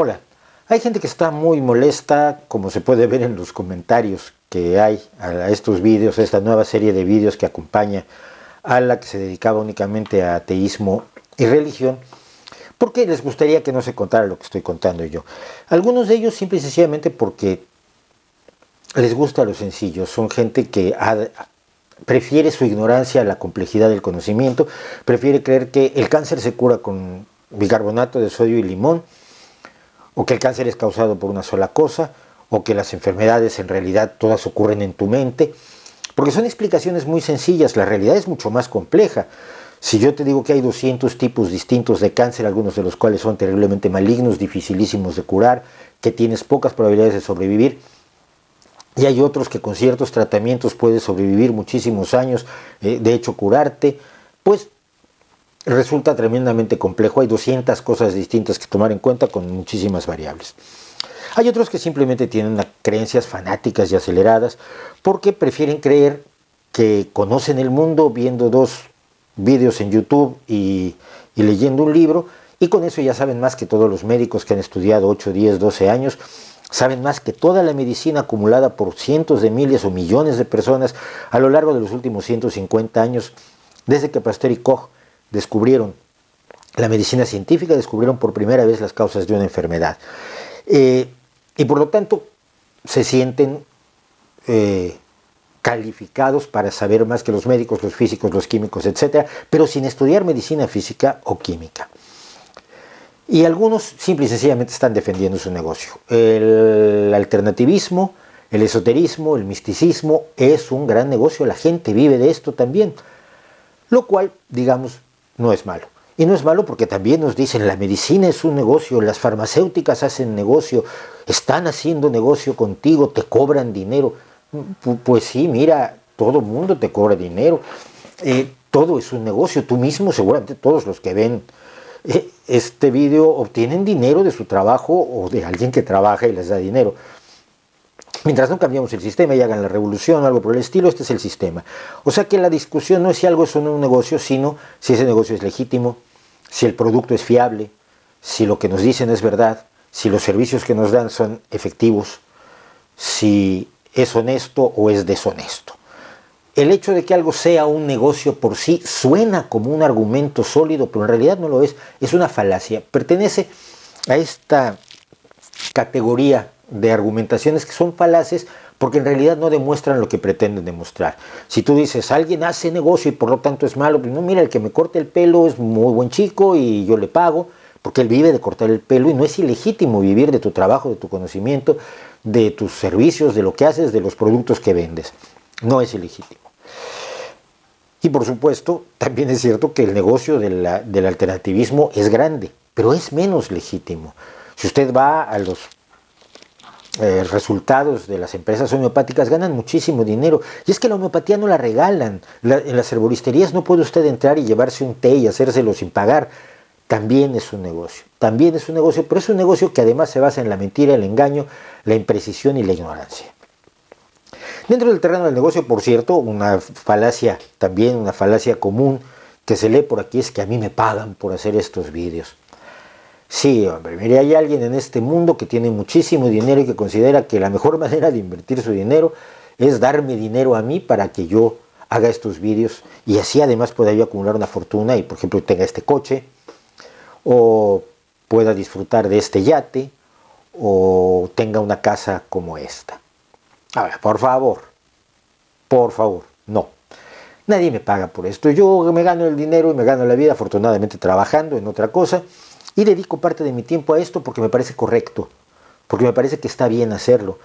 Hola, hay gente que está muy molesta, como se puede ver en los comentarios que hay a estos vídeos, a esta nueva serie de vídeos que acompaña a la que se dedicaba únicamente a ateísmo y religión, porque les gustaría que no se contara lo que estoy contando yo. Algunos de ellos simple y sencillamente porque les gusta lo sencillo, son gente que prefiere su ignorancia a la complejidad del conocimiento, prefiere creer que el cáncer se cura con bicarbonato de sodio y limón, o que el cáncer es causado por una sola cosa, o que las enfermedades en realidad todas ocurren en tu mente, porque son explicaciones muy sencillas, la realidad es mucho más compleja. Si yo te digo que hay 200 tipos distintos de cáncer, algunos de los cuales son terriblemente malignos, dificilísimos de curar, que tienes pocas probabilidades de sobrevivir, y hay otros que con ciertos tratamientos puedes sobrevivir muchísimos años, de hecho curarte, pues resulta tremendamente complejo. Hay 200 cosas distintas que tomar en cuenta con muchísimas variables. Hay otros que simplemente tienen creencias fanáticas y aceleradas porque prefieren creer que conocen el mundo viendo 2 vídeos en YouTube y leyendo un libro, y con eso ya saben más que todos los médicos que han estudiado 8, 10, 12 años, saben más que toda la medicina acumulada por cientos de miles o millones de personas a lo largo de los últimos 150 años, desde que Pasteur y Koch descubrieron la medicina científica, descubrieron por primera vez las causas de una enfermedad. Y por lo tanto se sienten calificados para saber más que los médicos, los físicos, los químicos, etc., pero sin estudiar medicina física o química. Y algunos simple y sencillamente están defendiendo su negocio. El alternativismo, el esoterismo, el misticismo es un gran negocio, la gente vive de esto también, lo cual, digamos, no es malo. Y no es malo porque también nos dicen, la medicina es un negocio, las farmacéuticas hacen negocio, están haciendo negocio contigo, te cobran dinero. Pues sí, mira, todo el mundo te cobra dinero, todo es un negocio, tú mismo, seguramente todos los que ven este vídeo obtienen dinero de su trabajo o de alguien que trabaja y les da dinero. Mientras no cambiamos el sistema y hagan la revolución o algo por el estilo, este es el sistema. O sea que la discusión no es si algo es o no un negocio, sino si ese negocio es legítimo, si el producto es fiable, si lo que nos dicen es verdad, si los servicios que nos dan son efectivos, si es honesto o es deshonesto. El hecho de que algo sea un negocio por sí suena como un argumento sólido, pero en realidad no lo es una falacia. Pertenece a esta categoría de argumentaciones que son falaces porque en realidad no demuestran lo que pretenden demostrar. Si tú dices, alguien hace negocio y por lo tanto es malo, pues no, mira, el que me corte el pelo es muy buen chico y yo le pago, porque él vive de cortar el pelo y no es ilegítimo vivir de tu trabajo, de tu conocimiento, de tus servicios, de lo que haces, de los productos que vendes. No es ilegítimo. Y por supuesto, también es cierto que el negocio del alternativismo es grande, pero es menos legítimo. Si usted va a los resultados de las empresas homeopáticas, ganan muchísimo dinero. Y es que la homeopatía no la regalan. En las herboristerías no puede usted entrar y llevarse un té y hacérselo sin pagar. También es un negocio. También es un negocio, pero es un negocio que además se basa en la mentira, el engaño, la imprecisión y la ignorancia. Dentro del terreno del negocio, por cierto, una falacia también, una falacia común que se lee por aquí es que a mí me pagan por hacer estos vídeos. Sí, hombre, mire, hay alguien en este mundo que tiene muchísimo dinero y que considera que la mejor manera de invertir su dinero es darme dinero a mí para que yo haga estos vídeos y así además pueda yo acumular una fortuna y, por ejemplo, tenga este coche o pueda disfrutar de este yate o tenga una casa como esta. A ver, por favor, no. Nadie me paga por esto. Yo me gano el dinero y me gano la vida, afortunadamente trabajando en otra cosa, y dedico parte de mi tiempo a esto porque me parece correcto, porque me parece que está bien hacerlo,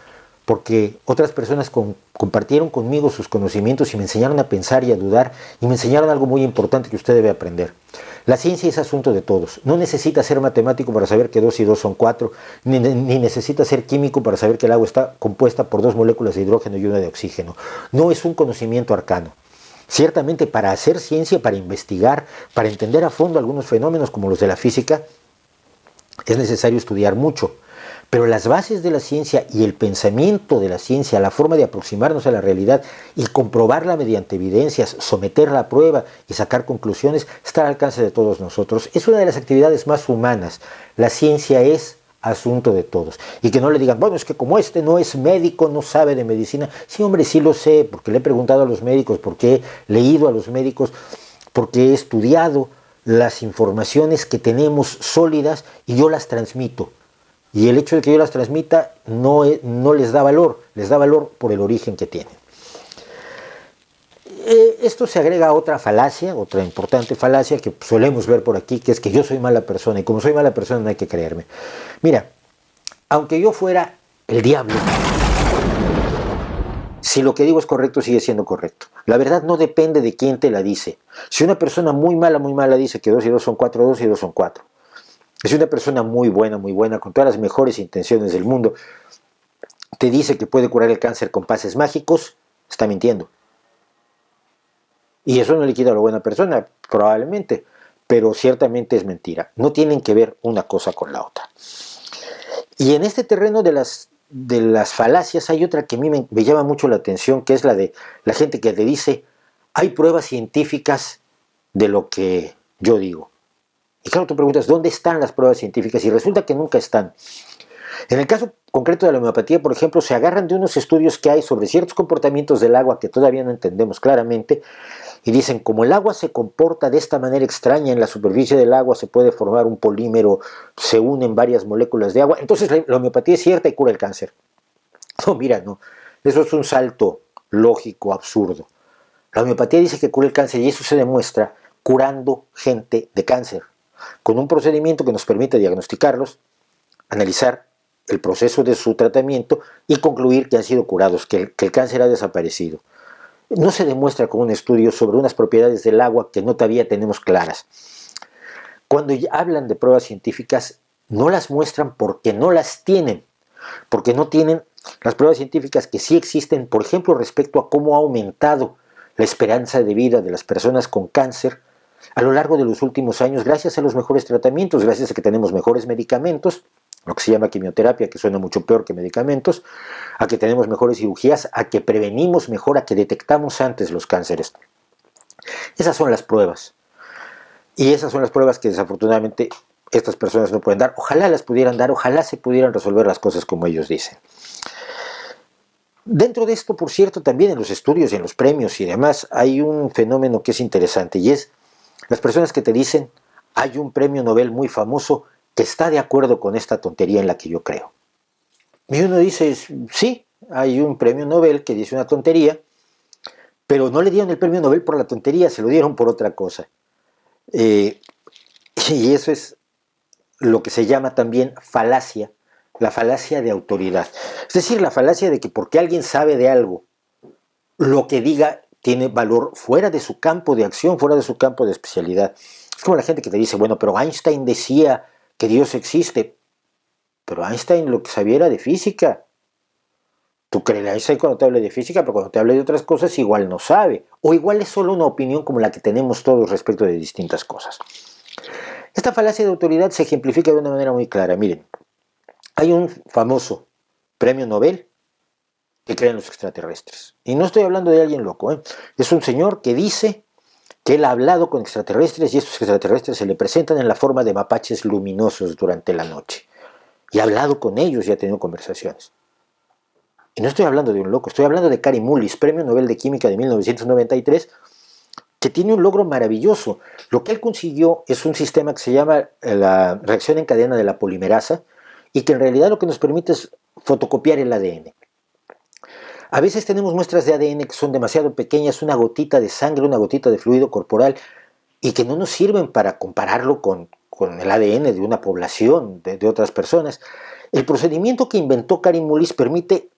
porque otras personas compartieron conmigo sus conocimientos y me enseñaron a pensar y a dudar, y me enseñaron algo muy importante que usted debe aprender. La ciencia es asunto de todos. No necesita ser matemático para saber que 2 y 2 son 4, ni necesita ser químico para saber que el agua está compuesta por 2 moléculas de hidrógeno y una de oxígeno. No es un conocimiento arcano. Ciertamente, para hacer ciencia, para investigar, para entender a fondo algunos fenómenos como los de la física, es necesario estudiar mucho. Pero las bases de la ciencia y el pensamiento de la ciencia, la forma de aproximarnos a la realidad y comprobarla mediante evidencias, someterla a prueba y sacar conclusiones, está al alcance de todos nosotros. Es una de las actividades más humanas. La ciencia es asunto de todos. Y que no le digan, bueno, es que como este no es médico, no sabe de medicina. Sí, hombre, sí lo sé, porque le he preguntado a los médicos, porque he leído a los médicos, porque he estudiado las informaciones que tenemos sólidas y yo las transmito. Y el hecho de que yo las transmita no les da valor, les da valor por el origen que tienen. Esto se agrega a otra falacia, otra importante falacia que solemos ver por aquí, que es que yo soy mala persona y como soy mala persona no hay que creerme. Mira, aunque yo fuera el diablo, si lo que digo es correcto, sigue siendo correcto. La verdad no depende de quién te la dice. Si una persona muy mala dice que 2 y 2 son 4, 2 y 2 son 4. Si una persona muy buena, con todas las mejores intenciones del mundo, te dice que puede curar el cáncer con pases mágicos, está mintiendo. Y eso no le quita a la buena persona, probablemente, pero ciertamente es mentira. No tienen que ver una cosa con la otra. Y en este terreno de las falacias hay otra que a mí me llama mucho la atención, que es la de la gente que te dice, hay pruebas científicas de lo que yo digo. Y claro, tú preguntas, ¿dónde están las pruebas científicas? Y resulta que nunca están. En el caso concreto de la homeopatía, por ejemplo, se agarran de unos estudios que hay sobre ciertos comportamientos del agua que todavía no entendemos claramente, y dicen, como el agua se comporta de esta manera extraña en la superficie del agua, se puede formar un polímero, se unen varias moléculas de agua, entonces la homeopatía es cierta y cura el cáncer. No, mira, no, eso es un salto lógico, absurdo. La homeopatía dice que cura el cáncer y eso se demuestra curando gente de cáncer, con un procedimiento que nos permite diagnosticarlos, analizar el proceso de su tratamiento y concluir que han sido curados, que el cáncer ha desaparecido. No se demuestra con un estudio sobre unas propiedades del agua que no todavía tenemos claras. Cuando hablan de pruebas científicas, no las muestran porque no las tienen, porque no tienen las pruebas científicas que sí existen, por ejemplo, respecto a cómo ha aumentado la esperanza de vida de las personas con cáncer a lo largo de los últimos años, gracias a los mejores tratamientos, gracias a que tenemos mejores medicamentos, lo que se llama quimioterapia, que suena mucho peor que medicamentos, a que tenemos mejores cirugías, a que prevenimos mejor, a que detectamos antes los cánceres. Esas son las pruebas. Y esas son las pruebas que desafortunadamente estas personas no pueden dar. Ojalá las pudieran dar, ojalá se pudieran resolver las cosas como ellos dicen. Dentro de esto, por cierto, también en los estudios y en los premios y demás, hay un fenómeno que es interesante y es las personas que te dicen, hay un premio Nobel muy famoso que está de acuerdo con esta tontería en la que yo creo. Y uno dice, sí, hay un premio Nobel que dice una tontería, pero no le dieron el premio Nobel por la tontería, se lo dieron por otra cosa. Y eso es lo que se llama también falacia, la falacia de autoridad. Es decir, la falacia de que porque alguien sabe de algo, lo que diga tiene valor fuera de su campo de acción, fuera de su campo de especialidad. Es como la gente que te dice, bueno, pero Einstein decía que Dios existe. Pero Einstein lo que sabía era de física. Tú crees a Einstein cuando te hable de física, pero cuando te hable de otras cosas igual no sabe. O igual es solo una opinión como la que tenemos todos respecto de distintas cosas. Esta falacia de autoridad se ejemplifica de una manera muy clara. Miren, hay un famoso premio Nobel que cree en los extraterrestres. Y no estoy hablando de alguien loco, ¿eh? Es un señor que dice que él ha hablado con extraterrestres y estos extraterrestres se le presentan en la forma de mapaches luminosos durante la noche. Y ha hablado con ellos y ha tenido conversaciones. Y no estoy hablando de un loco, estoy hablando de Kary Mullis, premio Nobel de Química de 1993, que tiene un logro maravilloso. Lo que él consiguió es un sistema que se llama la reacción en cadena de la polimerasa y que en realidad lo que nos permite es fotocopiar el ADN. A veces tenemos muestras de ADN que son demasiado pequeñas, una gotita de sangre, una gotita de fluido corporal, y que no nos sirven para compararlo con el ADN de una población, de otras personas. El procedimiento que inventó Kary Mullis permite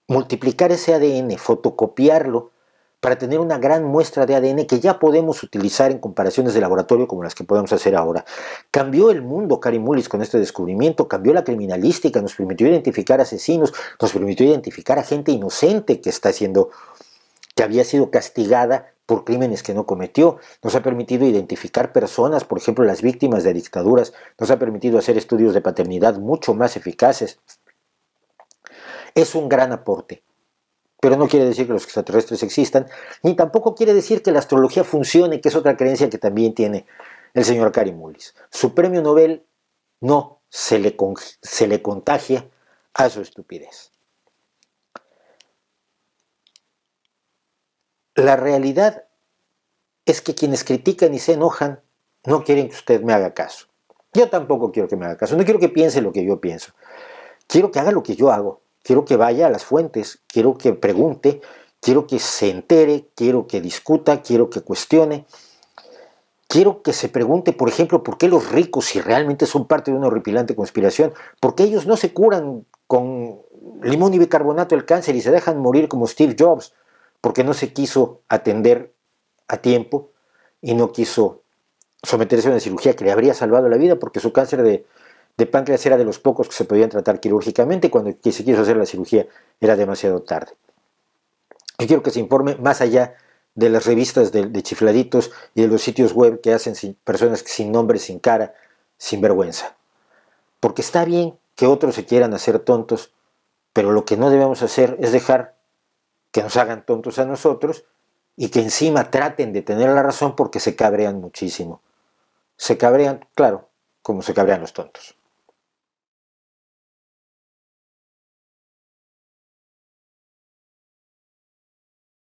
multiplicar ese ADN, fotocopiarlo, para tener una gran muestra de ADN que ya podemos utilizar en comparaciones de laboratorio como las que podemos hacer ahora. Cambió el mundo Kary Mullis con este descubrimiento, cambió la criminalística, nos permitió identificar asesinos, nos permitió identificar a gente inocente que había sido castigada por crímenes que no cometió, nos ha permitido identificar personas, por ejemplo las víctimas de dictaduras, nos ha permitido hacer estudios de paternidad mucho más eficaces. Es un gran aporte. Pero no quiere decir que los extraterrestres existan, ni tampoco quiere decir que la astrología funcione, que es otra creencia que también tiene el señor Kary Mullis. Su premio Nobel no se le contagia a su estupidez. La realidad es que quienes critican y se enojan no quieren que usted me haga caso. Yo tampoco quiero que me haga caso, no quiero que piense lo que yo pienso. Quiero que haga lo que yo hago, quiero que vaya a las fuentes, quiero que pregunte, quiero que se entere, quiero que discuta, quiero que cuestione. Quiero que se pregunte, por ejemplo, por qué los ricos, si realmente son parte de una horripilante conspiración, por qué ellos no se curan con limón y bicarbonato el cáncer y se dejan morir como Steve Jobs, porque no se quiso atender a tiempo y no quiso someterse a una cirugía que le habría salvado la vida, porque su cáncer de páncreas era de los pocos que se podían tratar quirúrgicamente, cuando se quiso hacer la cirugía era demasiado tarde. Yo quiero que se informe más allá de las revistas de chifladitos y de los sitios web que hacen personas sin nombre, sin cara, sin vergüenza. Porque está bien que otros se quieran hacer tontos, pero lo que no debemos hacer es dejar que nos hagan tontos a nosotros y que encima traten de tener la razón porque se cabrean muchísimo. Se cabrean, claro, como se cabrean los tontos.